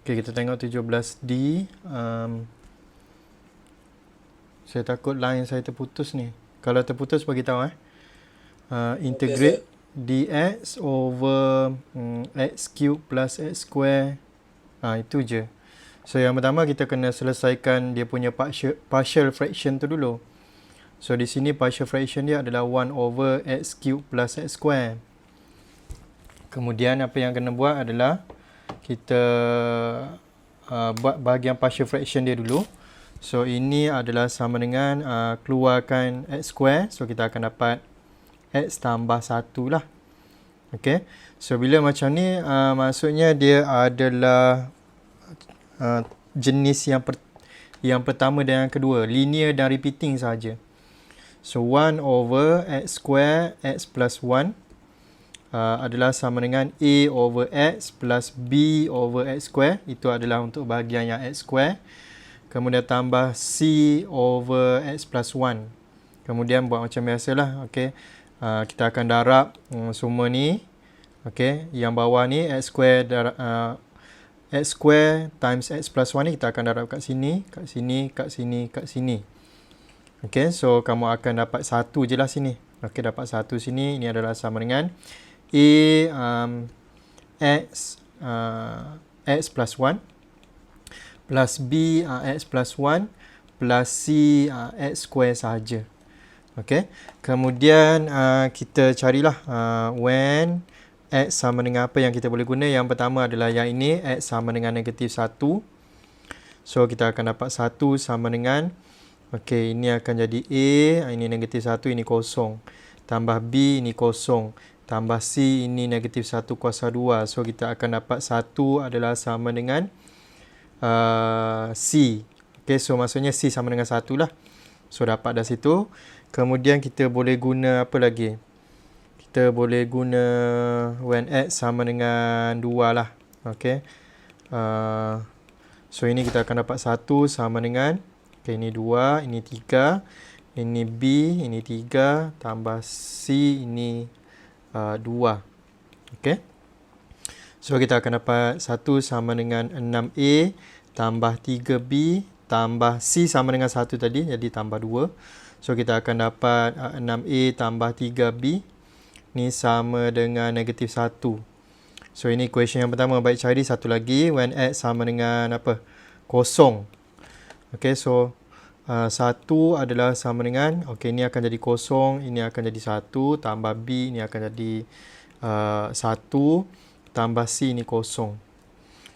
Okay, kita tengok 17D. Saya takut line saya terputus ni. Kalau terputus bagi tahu integrate dx over x cube plus x square. Itu je. So yang pertama kita kena selesaikan dia punya partial fraction tu dulu. So di sini partial fraction dia adalah 1 over x cube plus x square. Kemudian apa yang kena buat adalah kita buat bahagian partial fraction dia dulu. So ini adalah sama dengan keluarkan x square. So kita akan dapat x tambah 1 lah. Okay. So bila macam ni maksudnya dia adalah jenis yang pertama dan yang kedua, linear dan repeating saja. So 1 over x square x plus 1 adalah sama dengan a over x plus b over x square. Itu adalah untuk bahagian yang x square. Kemudian tambah c over x plus 1. Kemudian buat macam biasalah. Okay. Kita akan darab semua ni. Okay. Yang bawah ni x square times x plus 1 ni kita akan darab kat sini, kat sini, kat sini, kat sini. Okay. So kamu akan dapat 1 je lah sini. Okay. Dapat 1 sini. Ini adalah sama dengan x plus 1 plus b x plus 1 plus c x square sahaja. Okay. Kemudian kita carilah when x sama dengan apa yang kita boleh guna. Yang pertama adalah yang ini, x sama dengan negatif 1. So kita akan dapat 1 sama dengan, okay, ini akan jadi a, ini negatif 1, ini kosong. Tambah b, ini kosong. Tambah c, ini negatif 1 kuasa 2. So kita akan dapat 1 adalah sama dengan c. Okay, so maksudnya c sama dengan 1 lah. So dapat dah situ. Kemudian kita boleh guna apa lagi? Kita boleh guna when x sama dengan 2 lah. Okay. So ini kita akan dapat 1 sama dengan, okay, ini 2, ini 3, ini b, ini 3, tambah c, ini 2. Okay. So kita akan dapat 1 sama dengan 6a tambah 3b tambah c sama dengan 1 tadi, jadi tambah 2. So kita akan dapat 6a tambah 3b ni sama dengan negatif 1. So ini equation yang pertama. Baik, cari satu lagi when x sama dengan apa? Kosong. Okay, so 1 adalah sama dengan, okay, ini akan jadi kosong, ini akan jadi 1, tambah b, ini akan jadi 1, tambah c, ini kosong.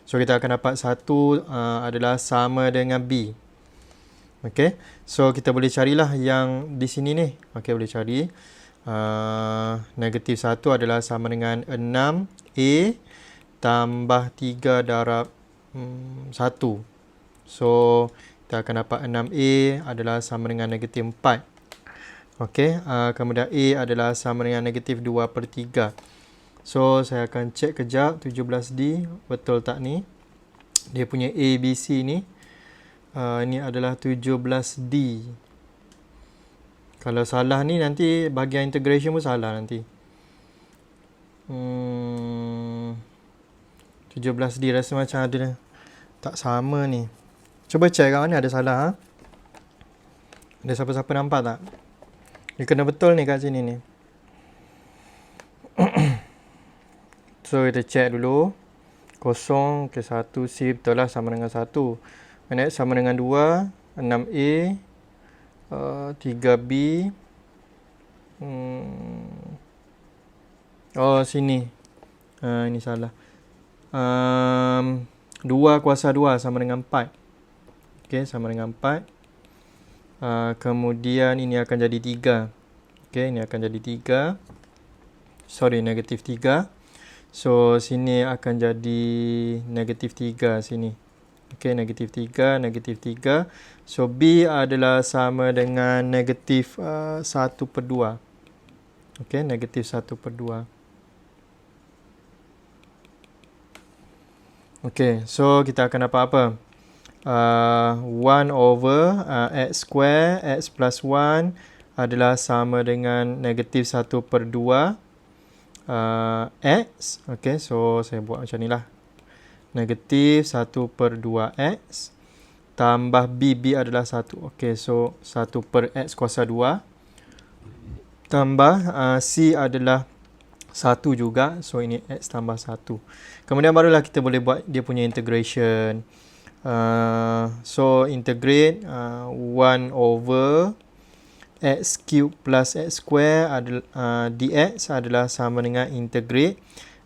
So kita akan dapat 1 adalah sama dengan b. Okay, so kita boleh carilah yang di sini ni. Okay, boleh cari. Negatif 1 adalah sama dengan 6a tambah 3 darab 1. So kita akan dapat 6a adalah sama dengan negatif 4. Okay, kemudian a adalah sama dengan negatif 2/3. So saya akan cek kejap 17D betul tak ni. Dia punya a, b, c ni. Ini adalah 17D. Kalau salah ni nanti bahagian integration pun salah nanti. 17D rasa macam ada tak sama ni. Cuba cek kat mana ada salah. Ada siapa-siapa nampak tak? Dia kena betul ni kat sini ni. So kita cek dulu. Kosong ke 1 C betul lah sama dengan 1. Mana sama dengan 2. 6A 3B. Oh sini. Ini salah. 2 kuasa 2 sama dengan 4. Okay, sama dengan 4. Kemudian ini akan jadi 3. Okay, ini akan jadi 3. Sorry, negatif 3. So, sini akan jadi negatif 3 sini. Okay, negatif 3, negatif 3. So, B adalah sama dengan negatif 1/2. Okay, negatif 1/2. Okay, so kita akan dapat apa? 1 over x square x plus 1 adalah sama dengan negatif 1/2 x. Okay, so saya buat macam ni lah. negatif 1/2x tambah B adalah 1. Okey, so 1/x kuasa 2 tambah C adalah 1 juga. So ini x tambah 1. Kemudian barulah kita boleh buat dia punya integration. So integrate 1 over x cube plus x square adalah, dx adalah sama dengan integrate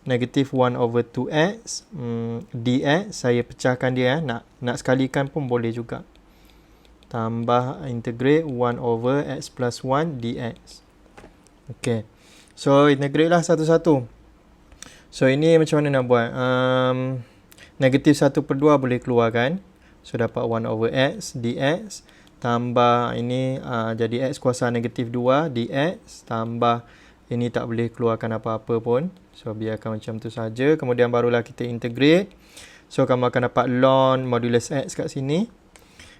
negatif 1 over 2x dx. Saya pecahkan dia, nak sekalikan pun boleh juga. Tambah integrate 1 over x plus 1 dx. Okay, so integrate lah satu-satu. So ini macam mana nak buat? Negatif 1/2 boleh keluarkan. So dapat 1 over x dx tambah ini jadi x kuasa negatif 2 dx tambah ini tak boleh keluarkan apa-apa pun. So biarkan macam tu saja. Kemudian barulah kita integrate. So kamu akan dapat ln modulus x kat sini.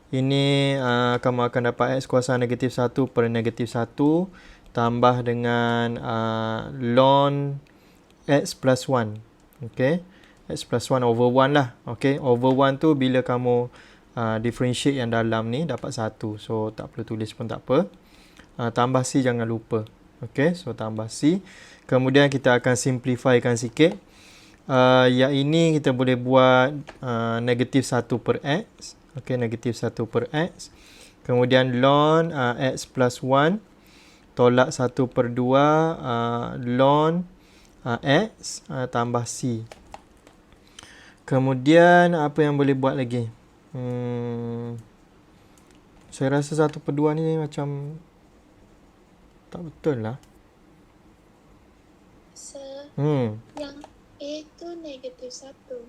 Ini kamu akan dapat x kuasa negatif 1 per negatif 1 tambah dengan ln x plus 1. Okay, x plus 1 over 1 lah. Okay, over 1 tu bila kamu differentiate yang dalam ni dapat 1. So tak perlu tulis pun tak apa. Tambah C jangan lupa. Okay, so tambah C. Kemudian kita akan simplifykan sikit. Yang ini kita boleh buat negatif 1/x. Okay, negatif 1/x. Kemudian ln x plus 1 tolak 1/2 ln x tambah C. Kemudian apa yang boleh buat lagi? Saya rasa 1/2 ni macam tak betul lah. Yang A tu negatif 1.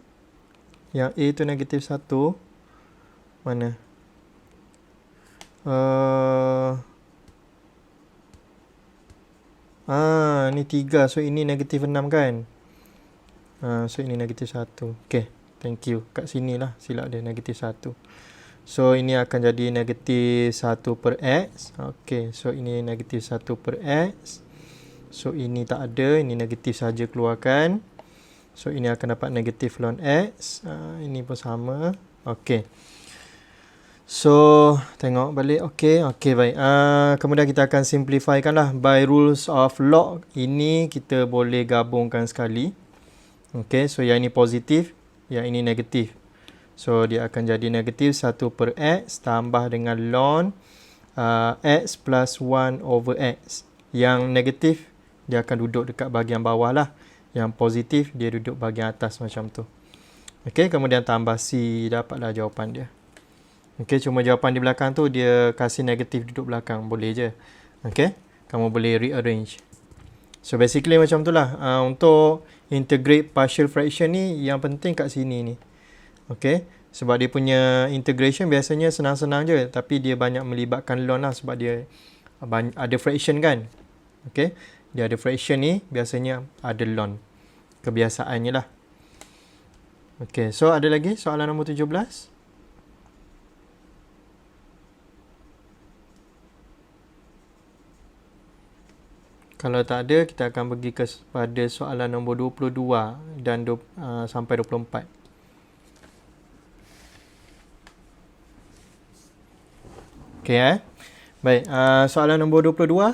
Yang A tu negatif 1. Mana? Ni 3. So ini negatif 6 kan? So ini negatif 1. Okay, thank you. Kat sini lah silap dia negatif 1. So ini akan jadi negatif 1/x. Okay, so ini negatif 1/x. So ini tak ada, ini negatif saja keluarkan. So ini akan dapat negatif ln x. Ini pun sama. Okay. So tengok balik. Okay, baik. Kemudian kita akan simplifykan lah by rules of log. Ini kita boleh gabungkan sekali. Okay, so yang ini positif, yang ini negatif. So dia akan jadi negatif 1/x tambah dengan ln x plus 1 over x. Yang negatif dia akan duduk dekat bahagian bawah lah. Yang positif dia duduk bahagian atas macam tu. Okay, kemudian tambah C, dapatlah jawapan dia. Okay, cuma jawapan di belakang tu dia kasih negatif duduk belakang. Boleh je. Okay, kamu boleh rearrange. So basically macam tu lah. Untuk integrate partial fraction ni yang penting kat sini ni. Okay, sebab dia punya integration biasanya senang-senang je. Tapi dia banyak melibatkan ln lah sebab dia ada fraction kan. Okay, dia ada fraction ni biasanya ada ln. Kebiasaannya lah. Okay, so ada lagi soalan nombor 17? Kalau tak ada, kita akan pergi kepada soalan nombor 22 dan sampai 24. Okey Baik, soalan nombor 22.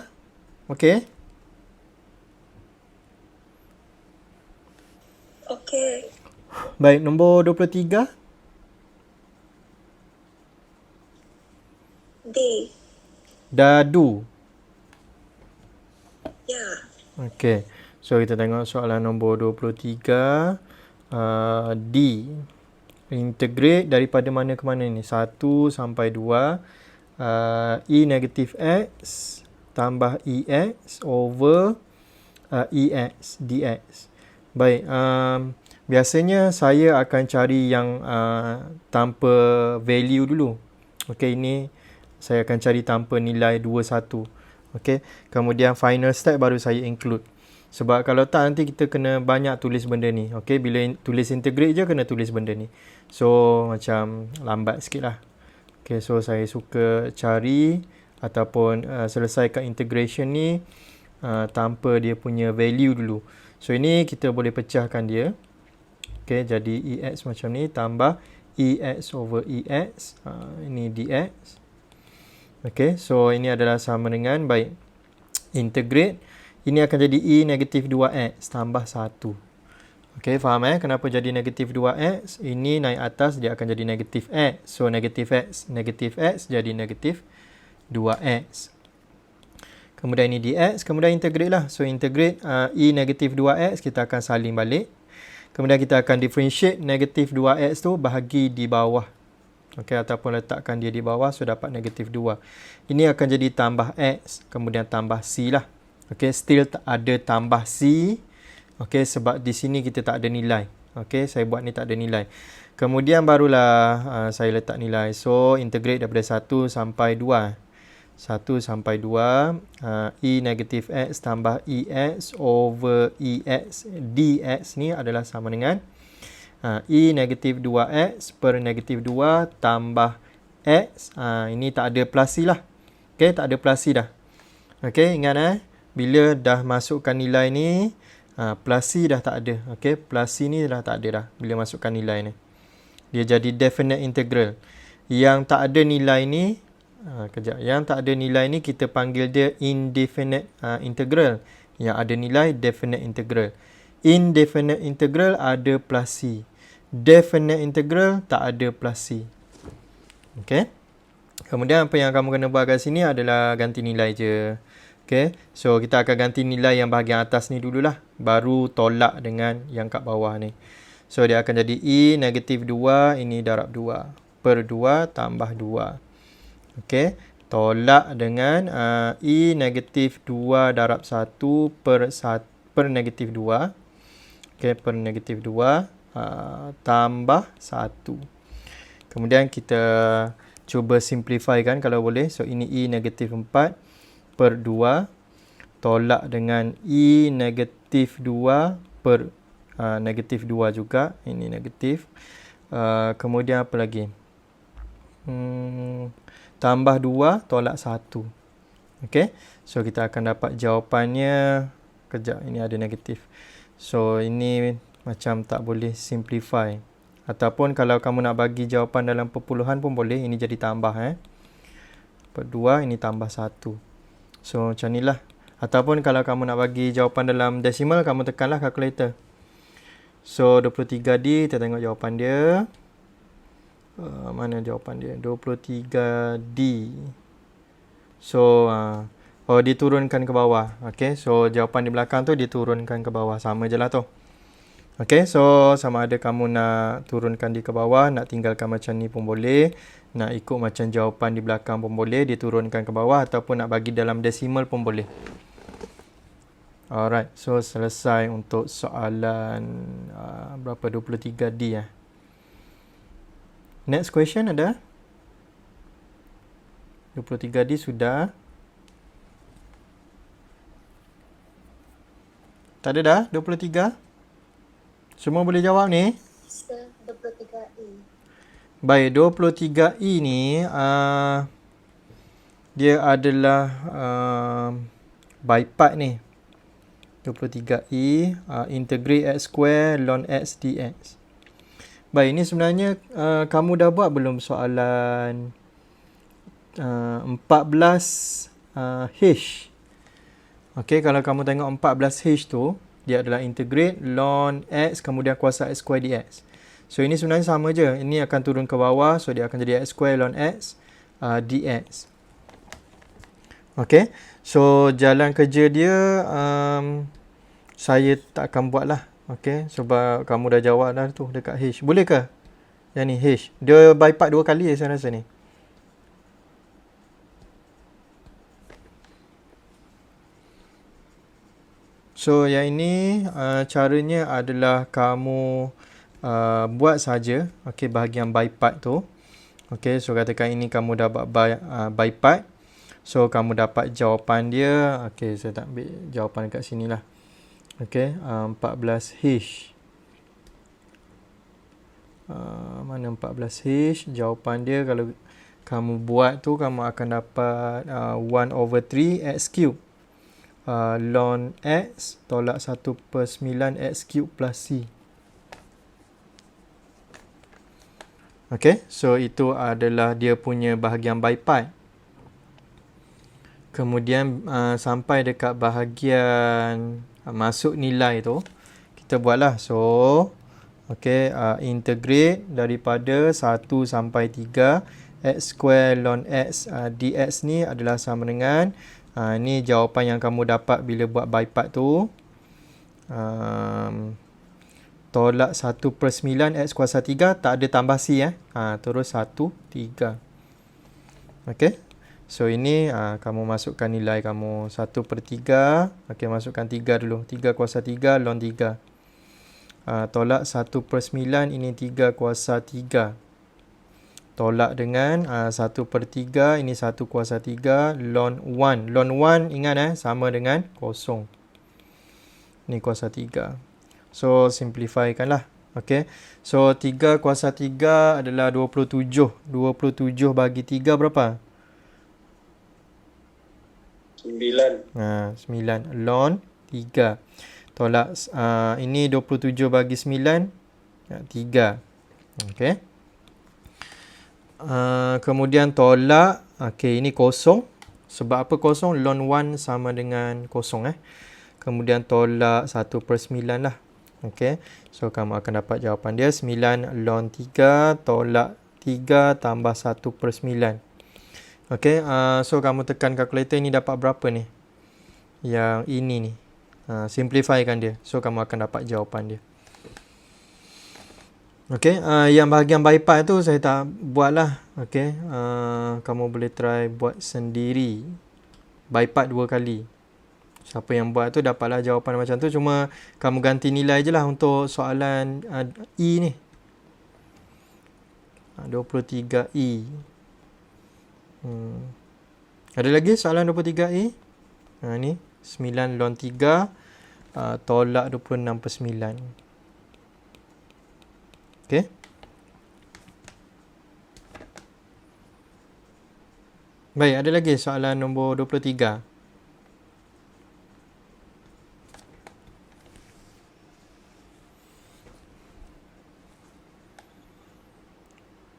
Okey. Okey. Baik, nombor 23. D. Dadu. Ya. Okey. So kita tengok soalan nombor 23. D. Integrate daripada mana ke mana ni? 1 sampai 2. E negatif x tambah EX over EX dx. Baik. Biasanya saya akan cari yang tanpa value dulu. Okey, ini saya akan cari tanpa nilai 21. Okay. Kemudian final step baru saya include. Sebab kalau tak nanti kita kena banyak tulis benda ni. Okay. Bila tulis integrate je kena tulis benda ni. So macam lambat sikit lah. Okay. So saya suka cari ataupun selesaikan integration ni tanpa dia punya value dulu. So ini kita boleh pecahkan dia. Okey, jadi EX macam ni tambah EX over EX. Ini DX. Okey, so ini adalah sama dengan, baik, integrate. Ini akan jadi E negatif 2X tambah 1. Okey, faham kenapa jadi negatif 2X? Ini naik atas, dia akan jadi negatif X. So, negatif X jadi negatif 2X. Kemudian ini dx, kemudian integrate lah. So, integrate E negatif 2X, kita akan salin balik. Kemudian kita akan differentiate negatif 2X tu bahagi di bawah. Okey, ataupun letakkan dia di bawah, so dapat negatif 2. Ini akan jadi tambah X, kemudian tambah C lah. Okey, still ada tambah C. Okey, sebab di sini kita tak ada nilai. Okey, saya buat ni tak ada nilai. Kemudian barulah saya letak nilai. So, integrate daripada 1 sampai 2. 1 sampai 2. E negatif X tambah EX over EX dx ni adalah sama dengan E negatif 2X per negatif 2 tambah X. Ini tak ada plus C lah. Okey, tak ada plus C dah. Okey, ingat bila dah masukkan nilai ni, plus C dah tak ada. Okey, plus C ni dah tak ada dah bila masukkan nilai ni. Dia jadi definite integral. Yang tak ada nilai ni, yang tak ada nilai ni kita panggil dia indefinite integral. Yang ada nilai definite integral. Indefinite integral ada plus C. Definite integral tak ada plus C. Okey. Kemudian apa yang kamu kena buat kat sini adalah ganti nilai je. Okey. So kita akan ganti nilai yang bahagian atas ni dululah, baru tolak dengan yang kat bawah ni. So dia akan jadi E negatif 2, ini darab 2 per 2 tambah 2. Okey. Tolak dengan E negatif 2 darab 1 per negatif 2. Okey, per negatif 2 tambah 1. Kemudian kita cuba simplify kan kalau boleh. So ini E negatif 4 per 2 tolak dengan E negatif 2 per negatif 2 juga. Ini negatif. Kemudian apa lagi? Tambah 2 tolak 1. Okey. So kita akan dapat jawapannya. Kejap, ini ada negatif. So ini macam tak boleh simplify. Ataupun kalau kamu nak bagi jawapan dalam perpuluhan pun boleh. Ini jadi tambah per 2, ini tambah 1. So macam ni lah. Ataupun kalau kamu nak bagi jawapan dalam decimal, kamu tekanlah kalkulator. So 23D, kita tengok jawapan dia. Mana jawapan dia? 23D. So diturunkan ke bawah. Okay, so jawapan di belakang tu diturunkan ke bawah. Sama je lah tu. Okay, so sama ada kamu nak turunkan di ke bawah, nak tinggalkan macam ni pun boleh. Nak ikut macam jawapan di belakang pun boleh, diturunkan ke bawah. Ataupun nak bagi dalam decimal pun boleh. Alright, so selesai untuk soalan berapa? 23D . Next question ada? 23D sudah. Tak ada dah? 23? Semua boleh jawab ni? 23E. Baik, 23E ni dia adalah by part ni. 23E integrate x square ln x dx. Baik, ini sebenarnya kamu dah buat belum soalan 14H? Okey, kalau kamu tengok 14H tu, dia adalah integrate ln x kemudian kuasa x square dx. So ini sebenarnya sama je. Ini akan turun ke bawah, so dia akan jadi x square ln x dx. Okey, so jalan kerja dia saya tak akan buat lah. Okey, sebab kamu dah jawab dah tu dekat H. Boleh ke? Yang ni H. Dia by part 2 kali saya rasa ni. So yang ini caranya adalah kamu buat saja. Okey, bahagian by part tu. Okey, so katakan ini kamu dapat by part. So kamu dapat jawapan dia. Okey, saya tak ambil jawapan dekat sini lah. Okey, 14H. Mana 14H? Jawapan dia kalau kamu buat tu, kamu akan dapat 1/3 x cube. Ln x tolak 1/9 x cube plus c. Okay, so itu adalah dia punya bahagian by part. Kemudian sampai dekat bahagian masuk nilai tu, kita buatlah. So, okay, integrate daripada 1 sampai 3 x square ln x dx ni adalah sama dengan ni jawapan yang kamu dapat bila buat by part tu. Tolak 1/9 x kuasa 3, tak ada tambah c terus 1, 3. Okay. So ini kamu masukkan nilai kamu 1/3. Okay, masukkan 3 dulu. 3 kuasa 3 ln 3. Tolak 1/9, ini 3 kuasa 3. Tolak dengan 1/3, ini 1 kuasa 3 ln 1. Ln 1 ingat sama dengan kosong. Ini kuasa 3. So simplifykanlah. Okay. So 3 kuasa 3 adalah 27. 27 bagi 3 berapa? 9. 9 ln 3. Tolak ini 27 bagi 9, 3. Okay. Kemudian tolak, okay, ini kosong. Sebab apa kosong? Ln 1 sama dengan kosong. Kemudian tolak 1/9 lah. Okay. So kamu akan dapat jawapan dia 9 ln 3 tolak 3 tambah 1/9. Okay. So kamu tekan kalkulator, ini dapat berapa ni? Yang ini ni. Simplifykan dia. So kamu akan dapat jawapan dia. Okay, yang bahagian by part tu saya tak buat lah. Okay, kamu boleh try buat sendiri. By part 2 kali. Siapa yang buat tu dapatlah jawapan macam tu. Cuma kamu ganti nilai je lah untuk soalan E ni. 23E. Ada lagi soalan 23E? Ni 9 ln 3 tolak 26/9. Okay. Baik, ada lagi soalan nombor 23.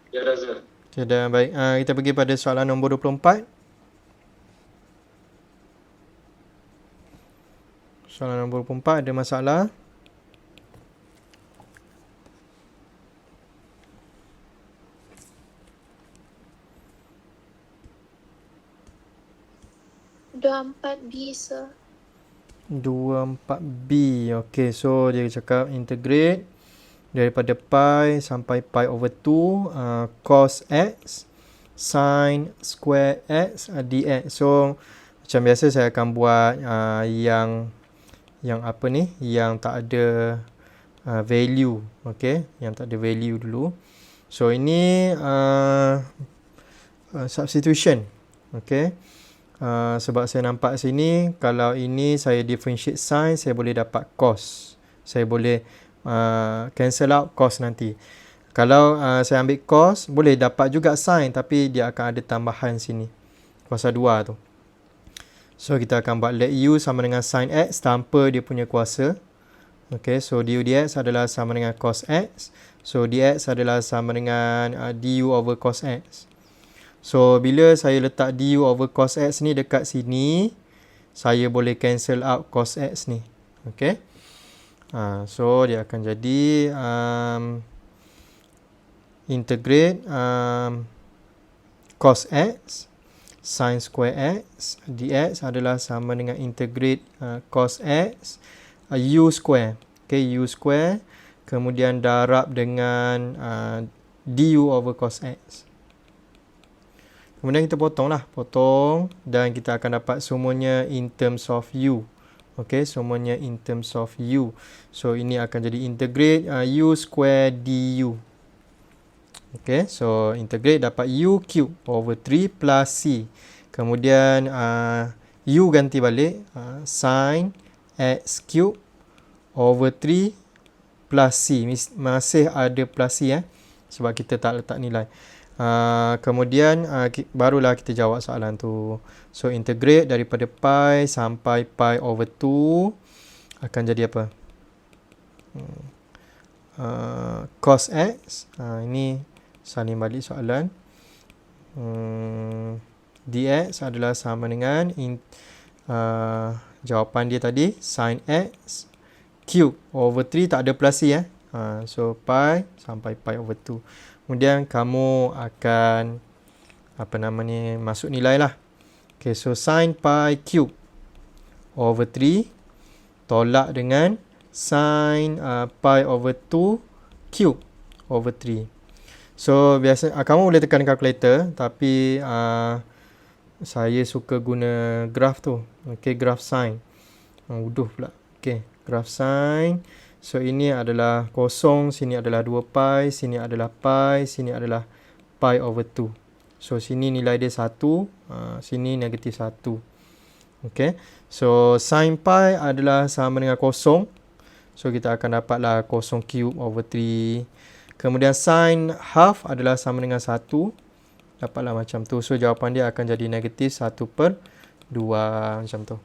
Ya, Razak. Sudah, baik. Kita pergi pada soalan nombor 24. Soalan nombor 24 ada masalah. Dua 4B, sir. 24B. Okay, so dia cakap integrate daripada pi sampai pi over 2 cos x sin square x dx. So macam biasa saya akan buat yang apa ni, yang tak ada value. Okay, yang tak ada value dulu. So ini substitution. Okay. Sebab saya nampak sini, kalau ini saya differentiate sin, saya boleh dapat cos. Saya boleh cancel out cos nanti. Kalau saya ambil cos, boleh dapat juga sin, tapi dia akan ada tambahan sini. Kuasa 2 tu. So kita akan buat let u sama dengan sin x tanpa dia punya kuasa. Okay, so du dx adalah sama dengan cos x. So dx adalah sama dengan du over cos x. So, bila saya letak du over cos x ni dekat sini, saya boleh cancel out cos x ni. Okay. So, dia akan jadi integrate cos x sin square x dx adalah sama dengan integrate cos x u square. Okay, u square. Kemudian darab dengan du over cos x. Kemudian kita potong dan kita akan dapat semuanya in terms of u. Okay, semuanya in terms of u. So, ini akan jadi integrate u square du. Okay, so integrate dapat u cube over 3 plus c. Kemudian u ganti balik sin x cube over 3 plus c. Masih ada plus c sebab kita tak letak nilai. Kemudian barulah kita jawab soalan tu. So integrate daripada pi sampai pi over 2 akan jadi apa? Cos x. Ini Salin balik soalan. Dx adalah sama dengan jawapan dia tadi sin x cube over 3, tak ada plus c so pi sampai pi over 2. Kemudian kamu akan masuk nilai lah. Okay, so sin pi cube over 3 tolak dengan sin pi over 2 cube over 3. So biasa kamu boleh tekan calculator, tapi saya suka guna graf tu. Okay, graf sin. Wuduh pula. Okay, graf sin. So ini adalah kosong, sini adalah 2 pi, sini adalah pi, sini adalah pi over 2. So sini nilai dia 1, sini negatif 1. Okay, so sin pi adalah sama dengan kosong. So kita akan dapatlah kosong cube over 3. Kemudian sin half adalah sama dengan 1. Dapatlah macam tu. So jawapan dia akan jadi negatif 1/2 macam tu.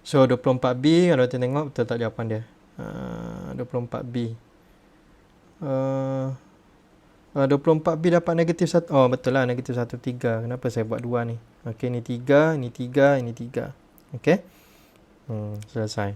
So 24B, kalau kita tengok betul tak jawapan dia. 24B. 24B dapat negatif 1. Oh betul lah, negatif 1/3. Kenapa saya buat 2 ni? Okey, ni 3, ini 3, ini 3. Okey. Selesai.